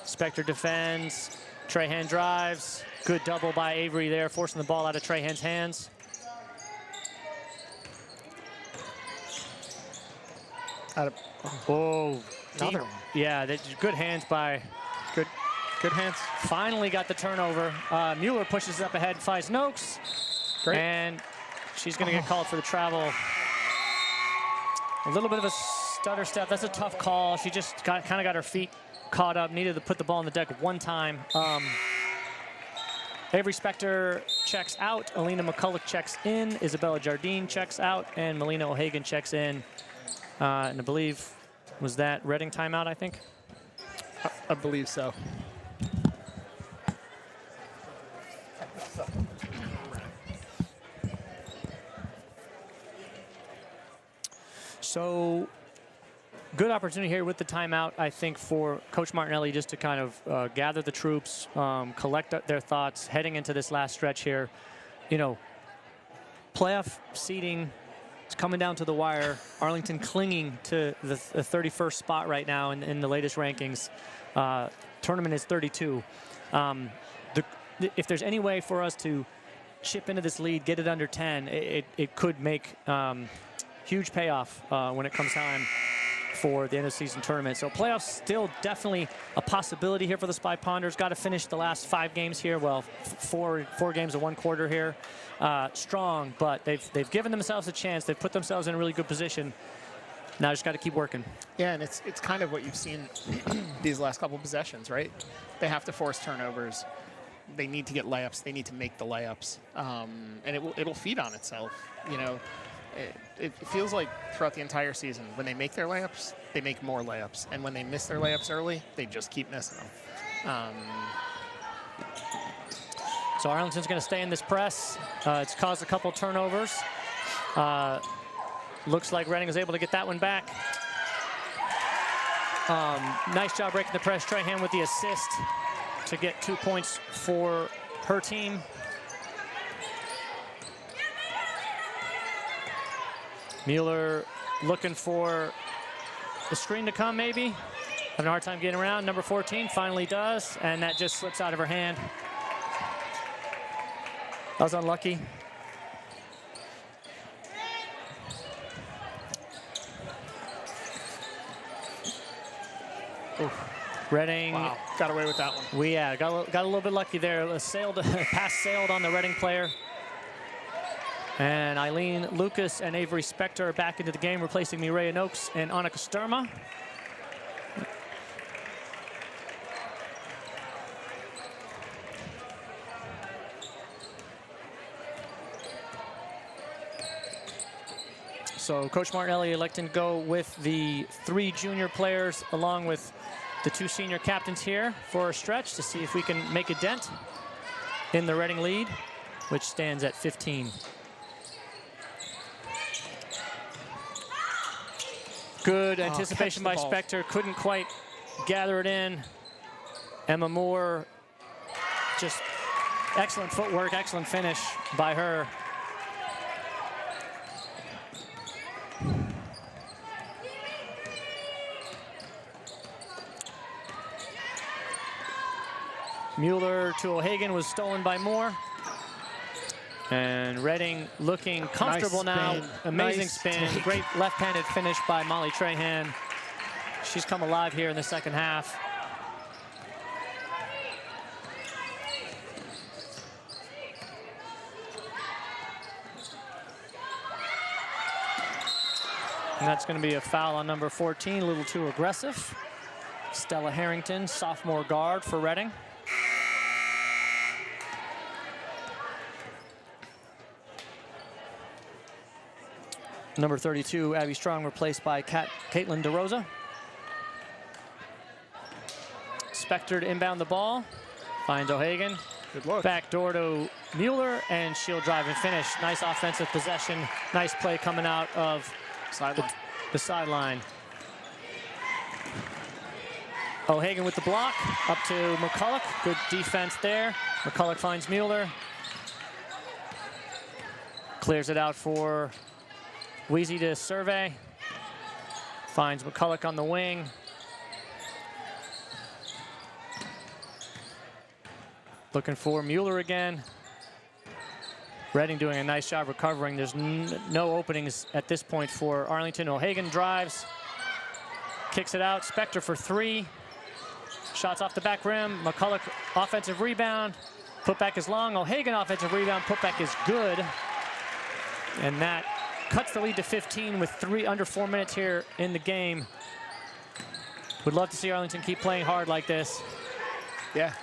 Spector defends. Trahan drives. Good double by Avery there, forcing the ball out of Trahan's hands. Another one. Yeah, good hands by. Good hands. Finally got the turnover. Mueller pushes up ahead, finds Noakes. Great. And she's going to get called for the travel. A little bit of a stutter step. That's a tough call. She just kind of got her feet caught up, needed to put the ball on the deck one time. Avery Spector checks out. Alina McCulloch checks in. Isabella Jardine checks out. And Melina O'Hagan checks in. And I believe, was that Reading timeout, I think? I believe so. So, good opportunity here with the timeout, I think, for Coach Martinelli just to kind of gather the troops, collect their thoughts heading into this last stretch here. Playoff seeding is coming down to the wire. Arlington clinging to the 31st spot right now in the latest rankings. Tournament is 32. If there's any way for us to chip into this lead, get it under 10, it could make huge payoff when it comes time for the end of season tournament. So playoffs still definitely a possibility here for the Spy Ponders. Got to finish the last 5 games here. Well, four games of 1 quarter here. Strong, but they've given themselves a chance. They've put themselves in a really good position. Now just got to keep working. Yeah, and it's kind of what you've seen these last couple possessions, right? They have to force turnovers. They need to get layups. They need to make the layups, and it'll feed on itself. It feels like throughout the entire season, when they make their layups, they make more layups. And when they miss their layups early, they just keep missing them. So Arlington's going to stay in this press. It's caused a couple turnovers. Looks like Reading is able to get that one back. Nice job breaking the press. Trahan with the assist to get 2 points for her team. Mueller looking for the screen to come, maybe. Having a hard time getting around. Number 14 finally does, and that just slips out of her hand. That was unlucky. Reading. Wow, got away with that one. Got a little bit lucky there. Pass sailed on the Reading player. And Eileen Lucas and Avery Spector are back into the game, replacing Mireya Noakes and Annika Sturma. So Coach Martinelli electing to go with the 3 junior players along with the 2 senior captains here for a stretch to see if we can make a dent in the Reading lead, which stands at 15. Good anticipation by Spector. Couldn't quite gather it in. Emma Moore, just excellent footwork, excellent finish by her. Mueller to O'Hagan was stolen by Moore. And Reading looking comfortable now. Amazing spin. Great left-handed finish by Molly Trahan. She's come alive here in the second half. And that's going to be a foul on number 14, a little too aggressive. Stella Harrington, sophomore guard for Reading. Number 32, Abby Strong, replaced by Caitlin DeRosa. Spector to inbound the ball. Finds O'Hagan. Good look. Back door to Mueller, and she'll drive and finish. Nice offensive possession. Nice play coming out of the sideline. O'Hagan with the block. Up to McCulloch. Good defense there. McCulloch finds Mueller. Clears it out for Weezy to survey. Finds McCulloch on the wing. Looking for Mueller again. Redding doing a nice job recovering. There's no openings at this point for Arlington. O'Hagan drives. Kicks it out. Spector for 3. Shots off the back rim. McCulloch offensive rebound. Putback is long. O'Hagan offensive rebound. Putback is good. And that cuts the lead to 15 with under 4 minutes here in the game. Would love to see Arlington keep playing hard like this. Yeah.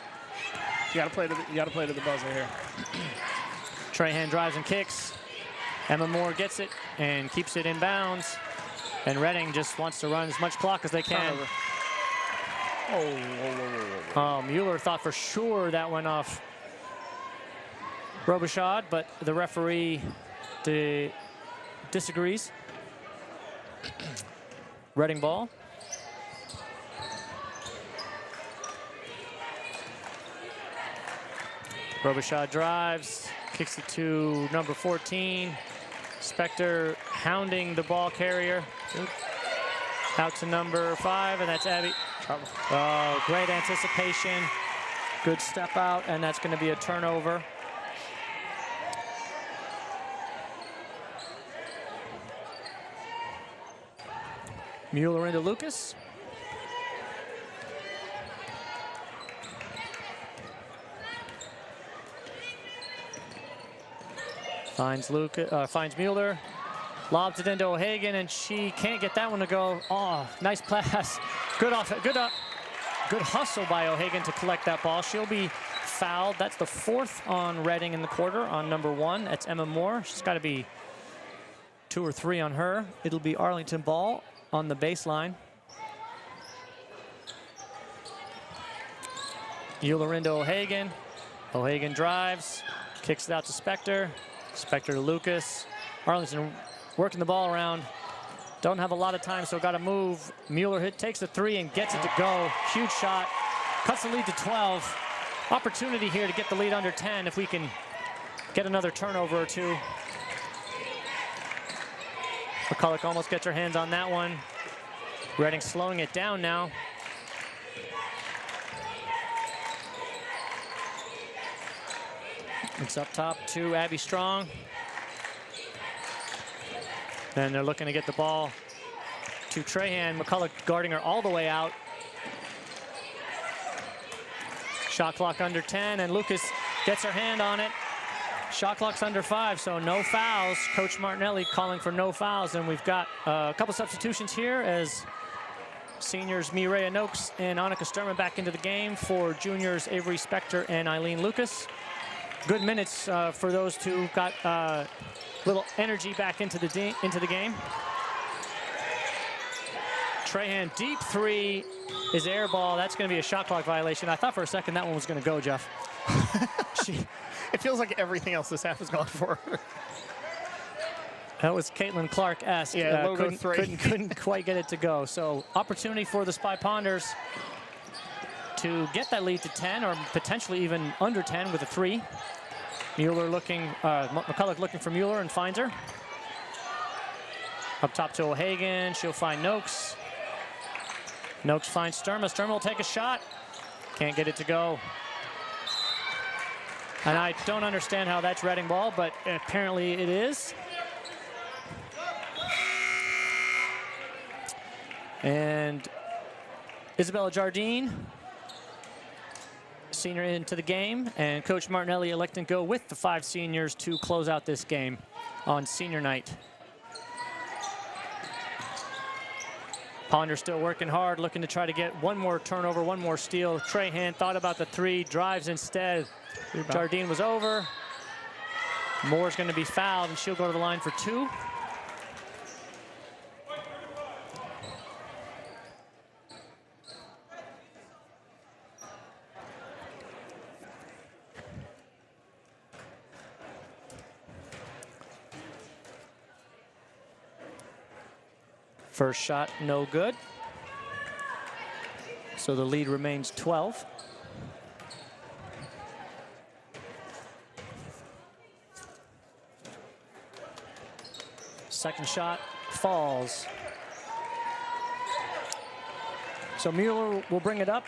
You gotta play to the buzzer here. Trahan drives and kicks. Emma Moore gets it and keeps it in bounds. And Redding just wants to run as much clock as they can. Oh, Mueller thought for sure that went off Robichaud, but the referee disagrees. Redding ball. Robichaud drives, kicks it to number 14. Spector hounding the ball carrier. Out to number 5, and that's Abby. Oh, great anticipation. Good step out, and that's going to be a turnover. Mueller into Lucas. Finds Mueller, lobs it into O'Hagan, and she can't get that one to go. Oh, nice pass. Good hustle by O'Hagan to collect that ball. She'll be fouled. That's the 4th on Redding in the quarter on number 1. That's Emma Moore. She's got to be 2 or 3 on her. It'll be Arlington ball on the baseline. Mueller into O'Hagan. O'Hagan drives, kicks it out to Spector. Spector to Lucas. Arlington working the ball around. Don't have a lot of time, so got to move. Mueller takes the 3 and gets it to go. Huge shot. Cuts the lead to 12. Opportunity here to get the lead under 10 if we can get another turnover or 2. McCulloch almost gets her hands on that one. Redding slowing it down now. It's up top to Abby Strong. And they're looking to get the ball to Trahan. McCulloch guarding her all the way out. Shot clock under 10, and Lucas gets her hand on it. Shot clock's under 5, so no fouls. Coach Martinelli calling for no fouls, and we've got a couple substitutions here as seniors Mireya Noakes and Annika Sturman back into the game for juniors Avery Spector and Eileen Lucas. Good minutes for those two. Got a little energy back into the game. Trahan, deep 3 is air ball. That's going to be a shot clock violation. I thought for a second that one was going to go, Jeff. It feels like everything else this half has gone for her. That was Caitlin Clark-esque. Yeah, logo 3. Couldn't quite get it to go. So opportunity for the Spy Ponders to get that lead to 10 or potentially even under 10 with a 3. McCulloch looking for Mueller and finds her. Up top to O'Hagan. She'll find Noakes. Noakes finds Sturma. Sturma will take a shot. Can't get it to go. And I don't understand how that's Redding ball, but apparently it is. And Isabella Jardine, senior, into the game, and Coach Martinelli electing to go with the 5 seniors to close out this game on senior night. Ponder still working hard, looking to try to get one more turnover, one more steal. Trahan thought about the 3, drives instead. Jardine was over. Moore's going to be fouled, and she'll go to the line for 2. First shot, no good. So the lead remains 12. Second shot falls. So Mueller will bring it up,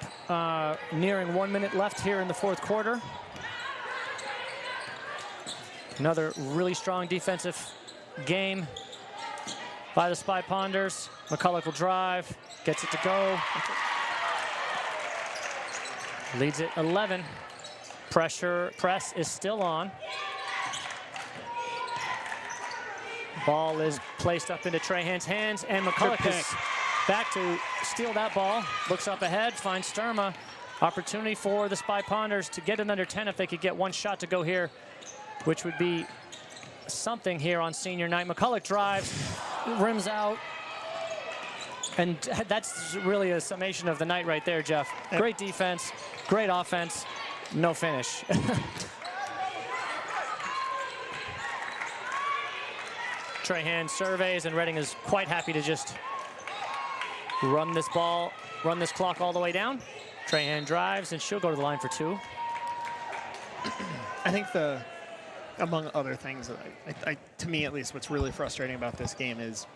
nearing 1 minute left here in the fourth quarter. Another really strong defensive game by the Spy Ponders. McCulloch will drive, gets it to go. Leads it 11. Press is still on. Ball is placed up into Trahan's hands, and McCulloch is back to steal that ball. Looks up ahead, finds Sturma. Opportunity for the Spy Ponders to get it under 10 if they could get one shot to go here, which would be something here on senior night. McCulloch drives, rims out, and that's really a summation of the night right there, Jeff. Great defense, great offense, no finish. Trahan surveys, and Reading is quite happy to just run this clock all the way down. Trahan drives, and she'll go to the line for 2. I think among other things, to me at least, what's really frustrating about this game is,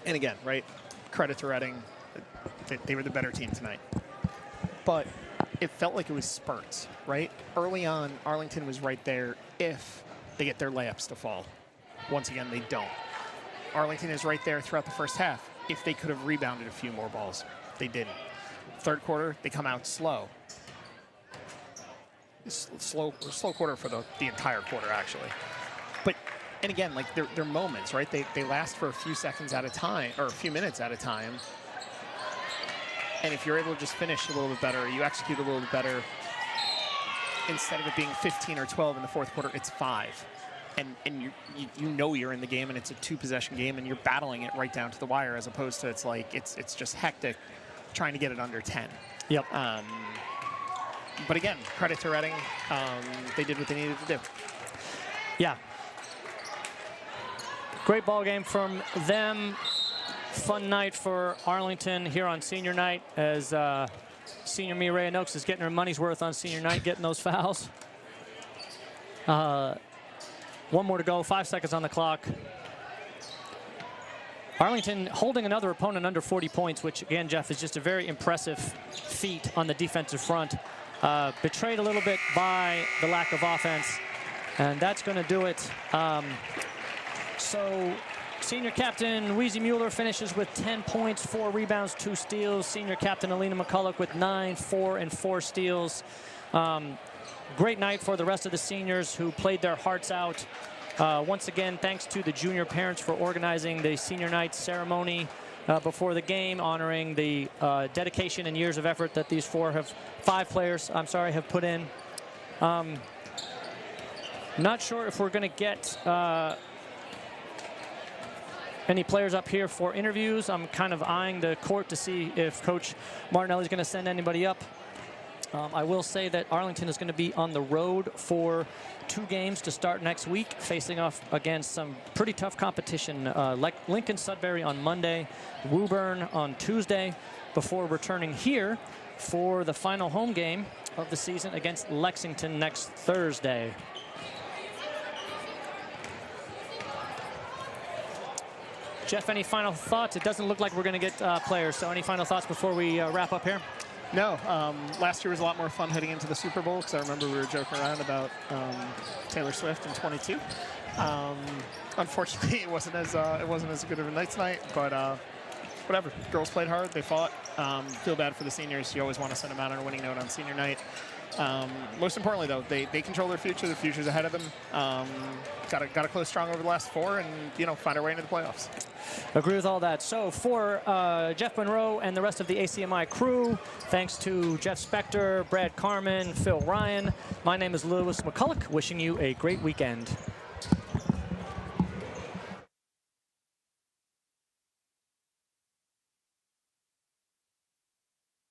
and again, right, credit to Reading, they were the better team tonight. But it felt like it was spurts, right? Early on, Arlington was right there if they get their layups to fall. Once again, they don't. Arlington is right there throughout the first half. If they could have rebounded a few more balls, they didn't. Third quarter, they come out slow. Slow quarter for the entire quarter, actually. But, and again, like they're moments, right? They last for a few seconds at a time, or a few minutes at a time. And if you're able to just finish a little bit better, you execute a little bit better, instead of it being 15 or 12 in the fourth quarter, it's 5. And you know you're in the game, and it's a 2-possession game, and you're battling it right down to the wire, as opposed to it's just hectic trying to get it under 10. Yep. But again, credit to Reading. They did what they needed to do. Yeah. Great ball game from them. Fun night for Arlington here on senior night, as senior Mireya Noakes is getting her money's worth on senior night, getting those fouls. 1 more to go, 5 seconds on the clock. Arlington holding another opponent under 40 points, which again, Jeff, is just a very impressive feat on the defensive front. Betrayed a little bit by the lack of offense, and that's going to do it. So senior captain Wheezy Mueller finishes with 10 points, 4 rebounds, 2 steals. Senior captain Alina McCulloch with 9, 4, and 4 steals. Great night for the rest of the seniors who played their hearts out. Once again, thanks to the junior parents for organizing the senior night ceremony before the game, honoring the dedication and years of effort that these 5 players have put in. Not sure if we're going to get any players up here for interviews. I'm kind of eyeing the court to see if Coach Martinelli is going to send anybody up. I will say that Arlington is going to be on the road for 2 games to start next week, facing off against some pretty tough competition, like Lincoln Sudbury on Monday, Woburn on Tuesday, before returning here for the final home game of the season against Lexington next Thursday. Jeff, any final thoughts? It doesn't look like we're going to get players, so any final thoughts before we wrap up here? No, last year was a lot more fun heading into the Super Bowl, because I remember we were joking around about Taylor Swift in 22. Unfortunately, it wasn't as good of a night tonight, but whatever. Girls played hard. They fought. Feel bad for the seniors. You always want to send them out on a winning note on senior night. Most importantly, though, they control their future. The future's ahead of them. Got to close strong over the last 4, and find our way into the playoffs. Agree with all that. So for Jeff Monroe and the rest of the ACMi crew, thanks to Jeff Spector, Brad Carmen, Phil Ryan, my name is Lewis McCulloch, wishing you a great weekend.